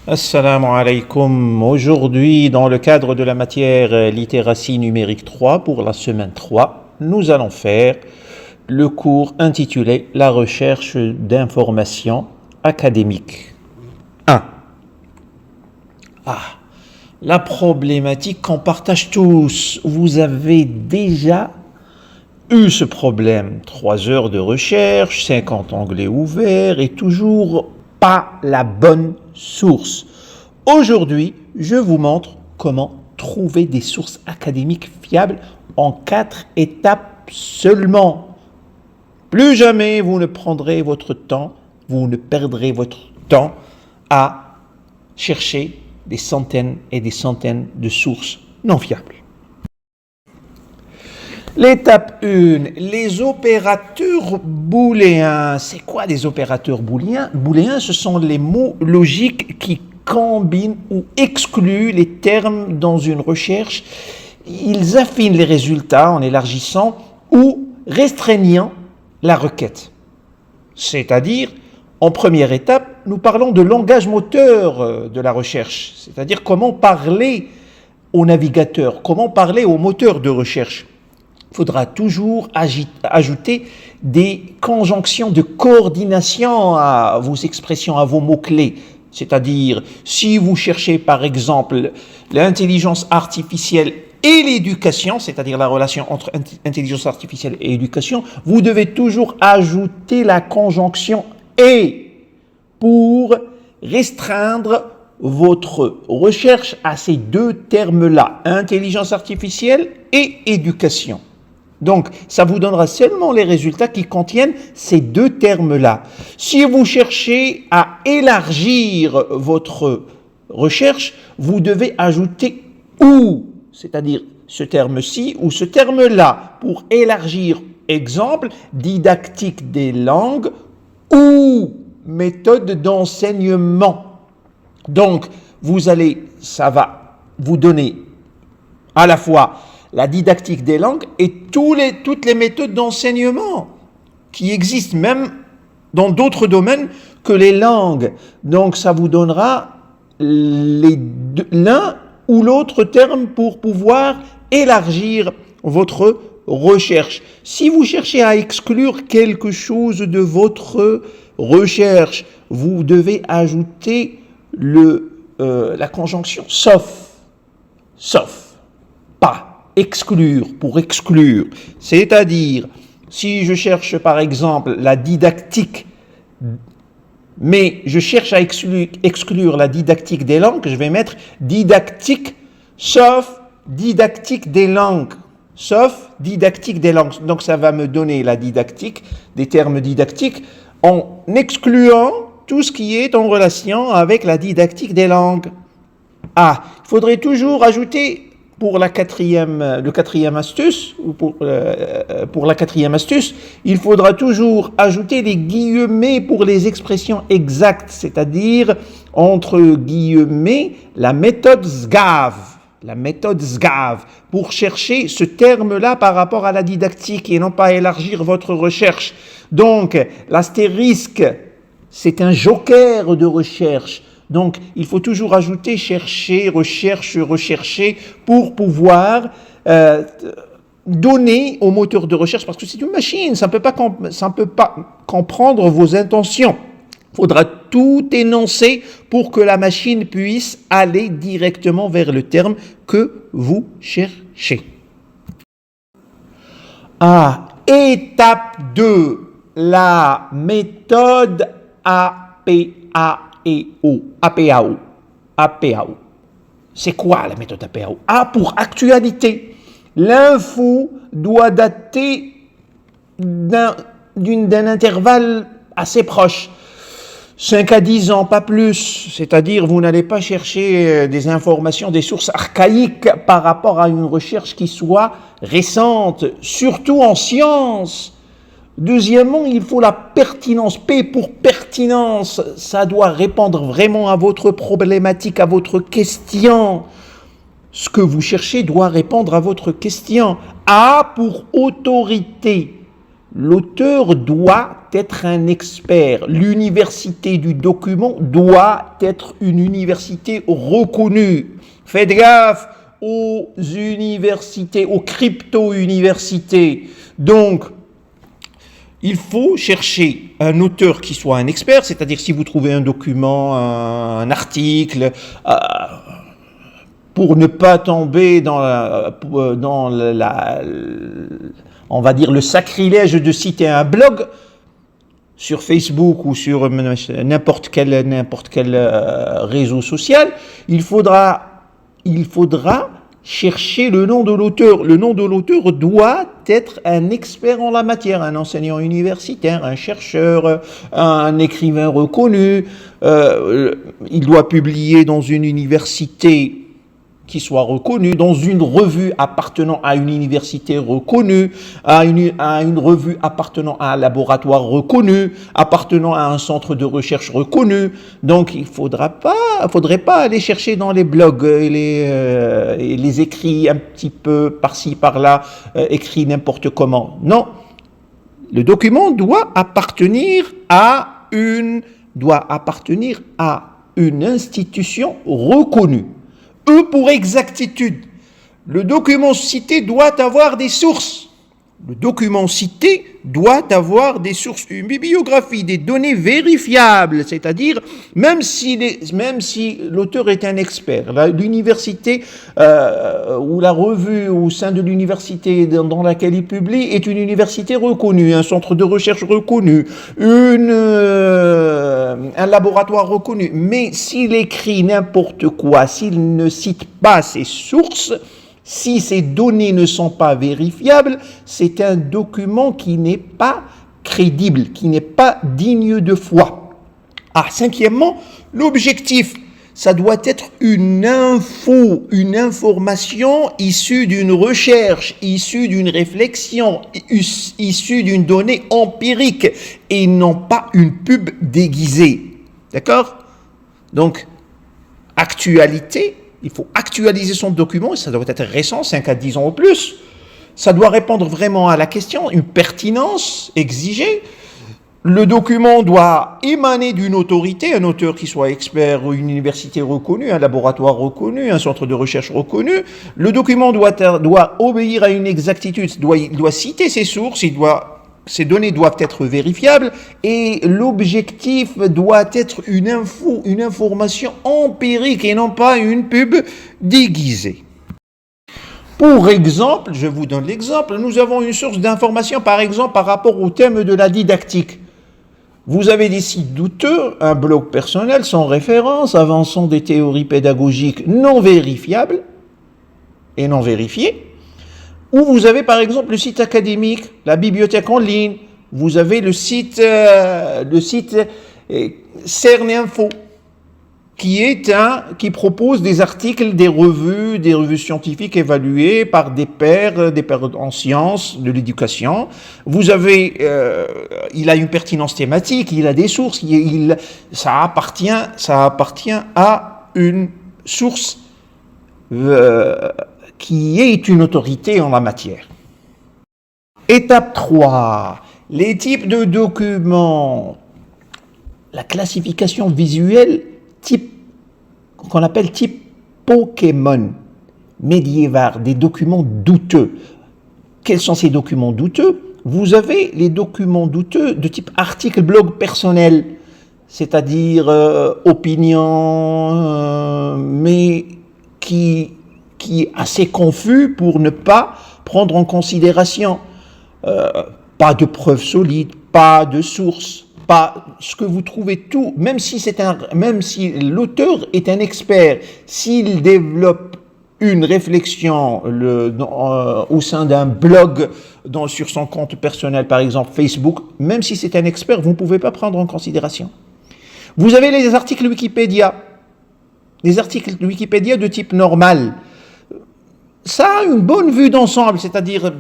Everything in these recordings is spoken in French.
Assalamu alaikum. Aujourd'hui, dans le cadre de la matière littératie numérique 3 pour la semaine 3, nous allons faire le cours intitulé La recherche d'informations académiques. 1. La problématique qu'on partage tous. Vous avez déjà eu ce problème. 3 heures de recherche, 50 onglets ouverts et toujours pas la bonne source. Aujourd'hui, je vous montre comment trouver des sources académiques fiables en 4 étapes seulement. Plus jamais vous ne prendrez votre temps, vous ne perdrez votre temps à chercher des centaines et des centaines de sources non fiables. L'étape 1, les opérateurs booléens. C'est quoi des opérateurs booléens? Booléens, ce sont les mots logiques qui combinent ou excluent les termes dans une recherche. Ils affinent les résultats en élargissant ou restreignant la requête. C'est-à-dire, en première étape, nous parlons de langage moteur de la recherche, c'est-à-dire comment parler au navigateur, comment parler au moteur de recherche. Il faudra toujours ajouter des conjonctions de coordination à vos expressions, à vos mots-clés. C'est-à-dire, si vous cherchez par exemple l'intelligence artificielle et l'éducation, c'est-à-dire la relation entre intelligence artificielle et éducation, vous devez toujours ajouter la conjonction « et » pour restreindre votre recherche à ces deux termes-là, intelligence artificielle et éducation. Donc, ça vous donnera seulement les résultats qui contiennent ces deux termes-là. Si vous cherchez à élargir votre recherche, vous devez ajouter « ou », c'est-à-dire ce terme-ci ou ce terme-là, pour élargir, exemple, didactique des langues ou méthode d'enseignement. Donc, ça va vous donner à la fois la didactique des langues et toutes les méthodes d'enseignement qui existent même dans d'autres domaines que les langues. Donc, ça vous donnera l'un ou l'autre terme pour pouvoir élargir votre recherche. Si vous cherchez à exclure quelque chose de votre recherche, vous devez ajouter la conjonction sauf, pas. Exclure, pour exclure. C'est-à-dire, si je cherche par exemple la didactique, mais je cherche à exclure la didactique des langues, je vais mettre didactique sauf didactique des langues. Sauf didactique des langues. Donc ça va me donner la didactique, des termes didactiques, en excluant tout ce qui est en relation avec la didactique des langues. Il faudrait toujours ajouter pour le quatrième astuce, ou pour la quatrième astuce, il faudra toujours ajouter des guillemets pour les expressions exactes, c'est-à-dire entre guillemets la méthode SGAV, pour chercher ce terme-là par rapport à la didactique et non pas élargir votre recherche. Donc, l'astérisque, c'est un joker de recherche. Donc, il faut toujours ajouter chercher, rechercher pour pouvoir donner au moteur de recherche, parce que c'est une machine, ça ne peut pas comprendre vos intentions. Il faudra tout énoncer pour que la machine puisse aller directement vers le terme que vous cherchez. Étape 2, la méthode APAO. C'est quoi la méthode APAO? A pour actualité. L'info doit dater d'un intervalle assez proche. 5 à 10 ans, pas plus. C'est-à-dire, vous n'allez pas chercher des informations, des sources archaïques par rapport à une recherche qui soit récente, surtout en sciences. Deuxièmement, il faut la pertinence. P pour pertinence, ça doit répondre vraiment à votre problématique, à votre question. Ce que vous cherchez doit répondre à votre question. A pour autorité. L'auteur doit être un expert. L'université du document doit être une université reconnue. Faites gaffe aux universités, aux crypto-universités. Donc, il faut chercher un auteur qui soit un expert, c'est-à-dire si vous trouvez un document, un article, pour ne pas tomber dans on va dire le sacrilège de citer un blog sur Facebook ou sur n'importe quel réseau social, il faudra chercher le nom de l'auteur. Le nom de l'auteur doit être un expert en la matière, un enseignant universitaire, un chercheur, un écrivain reconnu. Il doit publier dans une université qui soit reconnue, dans une revue appartenant à une université reconnue, à une revue appartenant à un laboratoire reconnu, appartenant à un centre de recherche reconnu. Donc il faudrait pas aller chercher dans les blogs et les écrits un petit peu par-ci par-là, écrits n'importe comment. Non, le document doit appartenir à une institution reconnue. Pour exactitude, le document cité doit avoir des sources. Le document cité doit avoir des sources, une bibliographie, des données vérifiables, c'est-à-dire même si l'auteur est un expert, l'université ou la revue au sein de l'université dans laquelle il publie est une université reconnue, un centre de recherche reconnu, un laboratoire reconnu. Mais s'il écrit n'importe quoi, s'il ne cite pas ses sources, si ces données ne sont pas vérifiables, c'est un document qui n'est pas crédible, qui n'est pas digne de foi. Cinquièmement, l'objectif, ça doit être une information issue d'une recherche, issue d'une réflexion, issue d'une donnée empirique et non pas une pub déguisée. D'accord ? Donc, actualité. Il faut actualiser son document, et ça doit être récent, 5 à 10 ans au plus. Ça doit répondre vraiment à la question, une pertinence exigée. Le document doit émaner d'une autorité, un auteur qui soit expert ou une université reconnue, un laboratoire reconnu, un centre de recherche reconnu. Le document doit obéir à une exactitude, il doit citer ses sources, ces données doivent être vérifiables et l'objectif doit être une information empirique et non pas une pub déguisée. Pour exemple, je vous donne l'exemple, nous avons une source d'information par exemple par rapport au thème de la didactique. Vous avez des sites douteux, un blog personnel sans référence, avançant des théories pédagogiques non vérifiables et non vérifiées. Ou vous avez par exemple le site académique, la bibliothèque en ligne, vous avez le site CERN-Info, qui propose des articles, des revues scientifiques évaluées par des pairs en sciences de l'éducation. Vous avez, il a une pertinence thématique, il a des sources, ça appartient à une source qui est une autorité en la matière. Étape 3. Les types de documents. La classification visuelle qu'on appelle type Pokémon médiéval, des documents douteux. Quels sont ces documents douteux ? Vous avez les documents douteux de type article blog personnel, c'est-à-dire opinion, mais qui est assez confus pour ne pas prendre en considération. Pas de preuves solides, pas de sources, pas ce que vous trouvez tout, même si l'auteur est un expert, s'il développe une réflexion au sein d'un blog sur son compte personnel, par exemple Facebook, même si c'est un expert, vous ne pouvez pas prendre en considération. Vous avez les articles Wikipédia, de type normal. Ça a une bonne vue d'ensemble, c'est-à-dire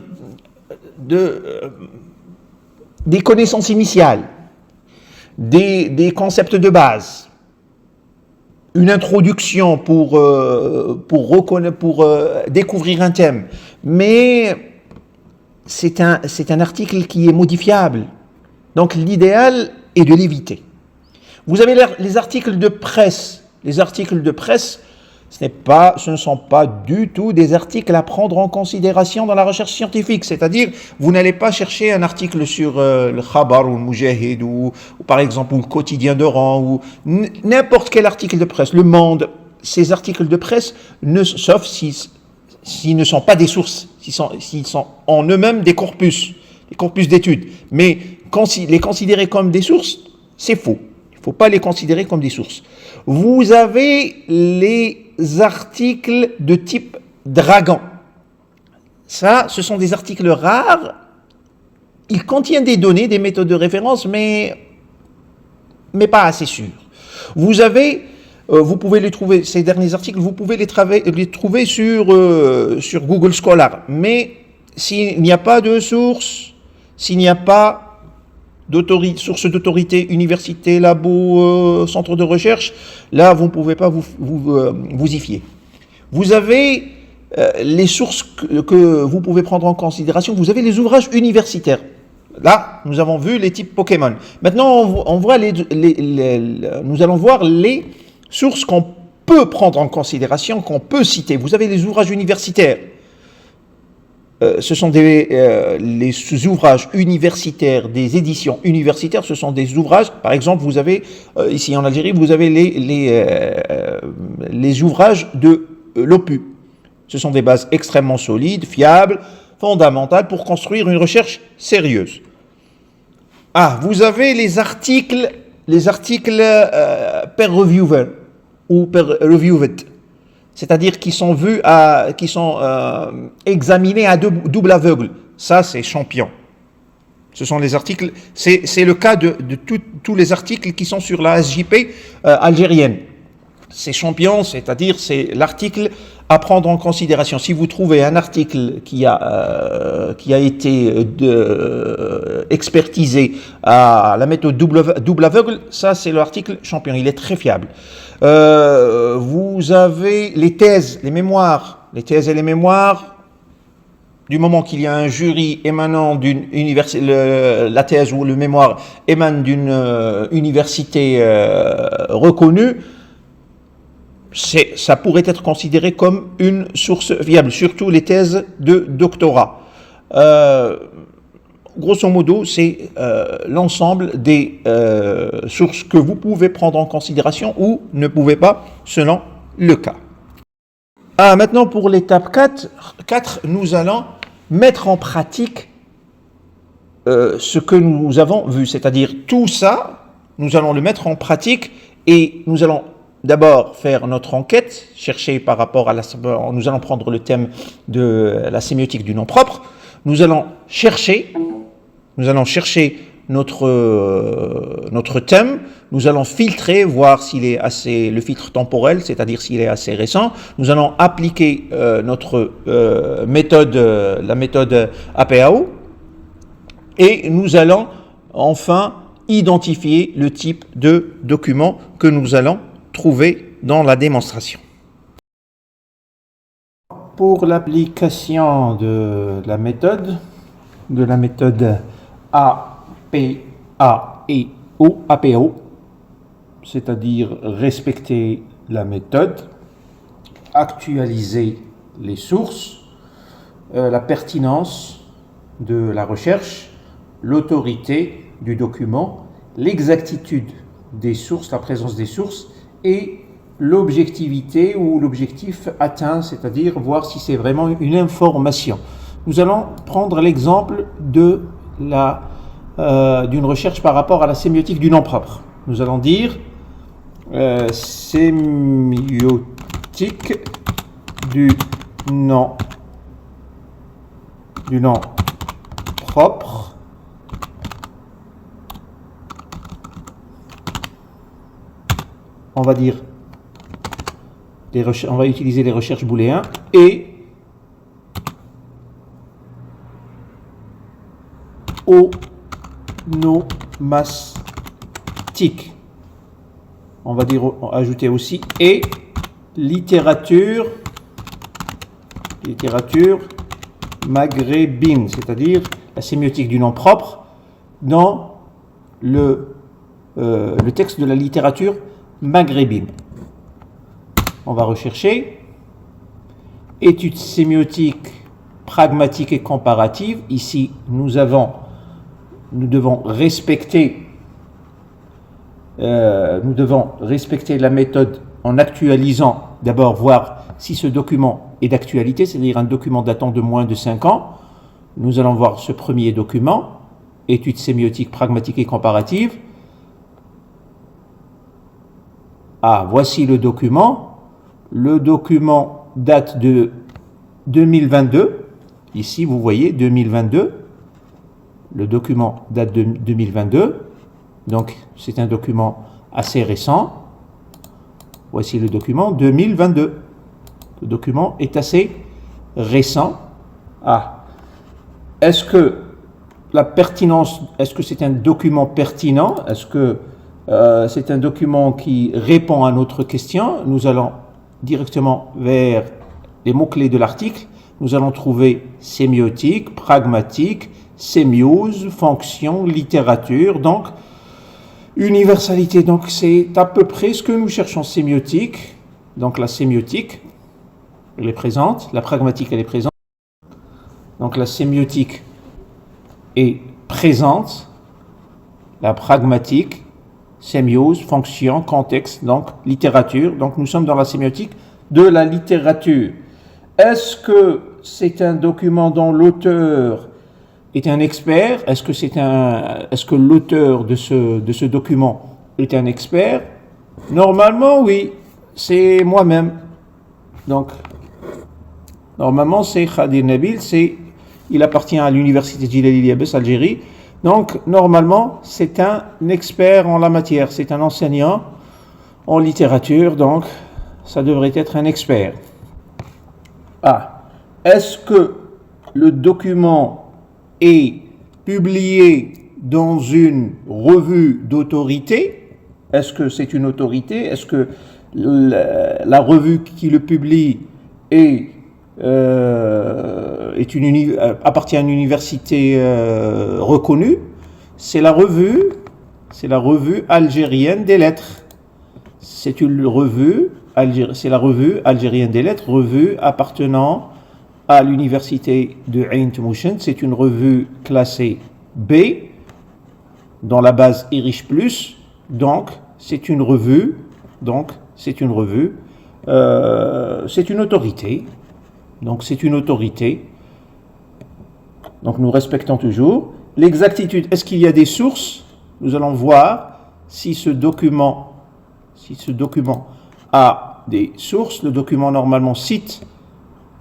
des connaissances initiales, des concepts de base, une introduction pour découvrir un thème. Mais c'est un article qui est modifiable. Donc l'idéal est de l'éviter. Vous avez les articles de presse. Les articles de presse, ce ne sont pas du tout des articles à prendre en considération dans la recherche scientifique. C'est-à-dire, vous n'allez pas chercher un article sur le Khabar ou le Mujahid ou par exemple ou le Quotidien d'Oran ou n'importe quel article de presse. Le Monde, ces articles de presse, sauf s'ils ne sont pas des sources, s'ils sont en eux-mêmes des corpus d'études. Mais les considérer comme des sources, c'est faux. Il ne faut pas les considérer comme des sources. Vous avez les articles de type Dragon. Ça, ce sont des articles rares. Ils contiennent des données, des méthodes de référence, mais pas assez sûres. Vous pouvez les trouver, ces derniers articles, vous pouvez les trouver sur Google Scholar. Mais s'il n'y a pas de source, s'il n'y a pas source d'autorité, université, labo, centre de recherche, là, vous ne pouvez pas vous y fier. Vous avez les sources que vous pouvez prendre en considération. Vous avez les ouvrages universitaires. Là, nous avons vu les types Pokémon. Maintenant, nous allons voir les sources qu'on peut prendre en considération, qu'on peut citer. Vous avez les ouvrages universitaires. Ce sont les ouvrages universitaires, des éditions universitaires, ce sont des ouvrages, par exemple, vous avez, ici en Algérie, vous avez les ouvrages de l'OPU. Ce sont des bases extrêmement solides, fiables, fondamentales pour construire une recherche sérieuse. Vous avez les articles peer-reviewed ou peer-reviewed. C'est-à-dire qui sont examinés à double aveugle. Ça, c'est champion. Ce sont les articles, c'est le cas de tous les articles qui sont sur la SJP algérienne. C'est champion, c'est-à-dire c'est l'article à prendre en considération. Si vous trouvez un article qui a été expertisé à la méthode double aveugle, ça c'est l'article champion, il est très fiable. Vous avez les thèses, les mémoires. Les thèses et les mémoires, du moment qu'il y a un jury émanant d'une université, la thèse ou le mémoire émane d'une université reconnue, ça pourrait être considéré comme une source fiable, surtout les thèses de doctorat. Grosso modo, c'est l'ensemble des sources que vous pouvez prendre en considération ou ne pouvez pas, selon le cas. Maintenant, pour l'étape 4, nous allons mettre en pratique ce que nous avons vu, c'est-à-dire tout ça, nous allons le mettre en pratique et nous allons d'abord faire notre enquête, chercher par rapport à nous allons prendre le thème de la sémiotique du nom propre, nous allons chercher notre thème, nous allons filtrer, voir s'il est le filtre temporel, c'est-à-dire s'il est assez récent, nous allons appliquer notre méthode, la méthode APAO, et nous allons enfin identifier le type de document que nous allons trouver dans la démonstration. Pour l'application de la méthode APAO, c'est-à-dire respecter la méthode, actualiser les sources, la pertinence de la recherche, l'autorité du document, l'exactitude des sources, la présence des sources et l'objectivité ou l'objectif atteint, c'est-à-dire voir si c'est vraiment une information. Nous allons prendre l'exemple d'une recherche par rapport à la sémiotique du nom propre. Nous allons dire sémiotique du nom propre. On va dire on va utiliser les recherches booléens et onomastique. On va dire ajouter aussi et littérature maghrébine, c'est-à-dire la sémiotique du nom propre dans le texte de la littérature maghrébine. On va rechercher études sémiotiques pragmatiques et comparatives. Ici, nous devons respecter la méthode en actualisant, d'abord voir si ce document est d'actualité, c'est-à-dire un document datant de moins de 5 ans. Nous allons voir ce premier document, études sémiotiques pragmatiques et comparatives. Ah, voici le document. Le document date de 2022. Ici, vous voyez 2022. Le document date de 2022. Donc, c'est un document assez récent. Voici le document 2022. Le document est assez récent. Ah, est-ce que c'est un document pertinent? Est-ce que c'est un document qui répond à notre question? Nous allons directement vers les mots-clés de l'article. Nous allons trouver sémiotique, pragmatique, sémiose, fonction, littérature. Donc, universalité, donc c'est à peu près ce que nous cherchons. Sémiotique, donc la sémiotique, elle est présente, la pragmatique, elle est présente. Donc la sémiotique est présente, la pragmatique, sémiose, fonction, contexte, donc littérature. Donc nous sommes dans la sémiotique de la littérature. Est-ce que c'est un document dont l'auteur est un expert? Est-ce que l'auteur de ce document est un expert? Normalement, oui, c'est moi-même. Donc, normalement, c'est Khadir Nabil, il appartient à l'université Djilali Liabès, Algérie. Donc, normalement, c'est un expert en la matière, c'est un enseignant en littérature, donc ça devrait être un expert. Ah, est-ce que le document est publié dans une revue d'autorité? Est-ce que c'est une autorité? Est-ce que la revue qui le publie appartient à une université reconnue? C'est la revue algérienne des lettres. C'est la revue algérienne des lettres, revue appartenant à l'université de Ain Tmouchen. C'est une revue classée B dans la base Irish Plus. Donc c'est une revue. C'est une autorité. Donc c'est une autorité. Donc nous respectons toujours l'exactitude. Est-ce qu'il y a des sources? Nous allons voir si ce document a des sources. Le document normalement cite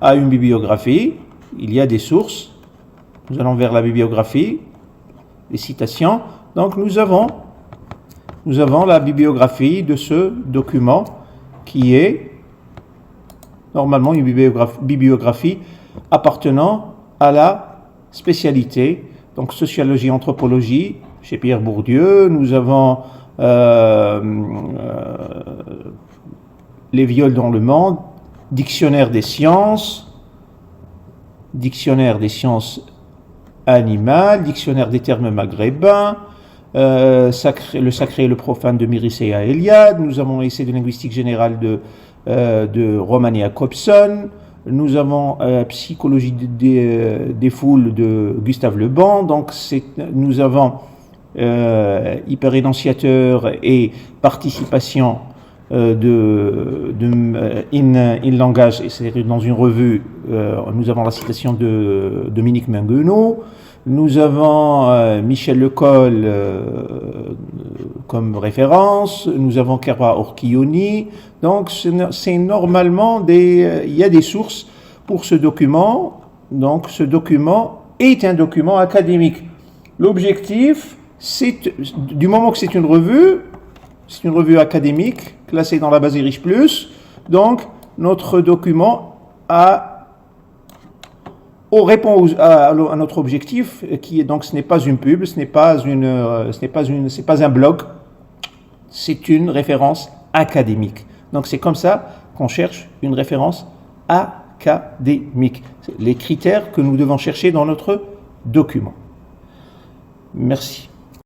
à une bibliographie. Il y a des sources. Nous allons vers la bibliographie, les citations. Donc nous avons la bibliographie de ce document qui est normalement une bibliographie appartenant à la spécialité, donc sociologie, anthropologie, chez Pierre Bourdieu. Nous avons les viols dans le monde, dictionnaire des sciences animales, dictionnaire des termes maghrébins, le sacré et le profane de Mircea Eliade. Nous avons essai de linguistique générale de Romania Cobson. Nous avons psychologie des foules de Gustave Le Bon. Donc nous avons hyperénonciateur et participation in langage, c'est dans une revue. Nous avons la citation de Dominique Minguenot. Nous avons Michel Lecol comme référence. Nous avons Kerwa Orkioni. Donc c'est normalement il y a des sources pour ce document. Donc ce document est un document académique. L'objectif, c'est, du moment que c'est une revue académique classée dans la base Irish Plus, donc notre document répond à notre objectif, qui est donc, ce n'est pas une pub, ce n'est pas un blog, c'est une référence académique. Donc c'est comme ça qu'on cherche une référence académique. académique. C'est les critères que nous devons chercher dans notre document. Merci.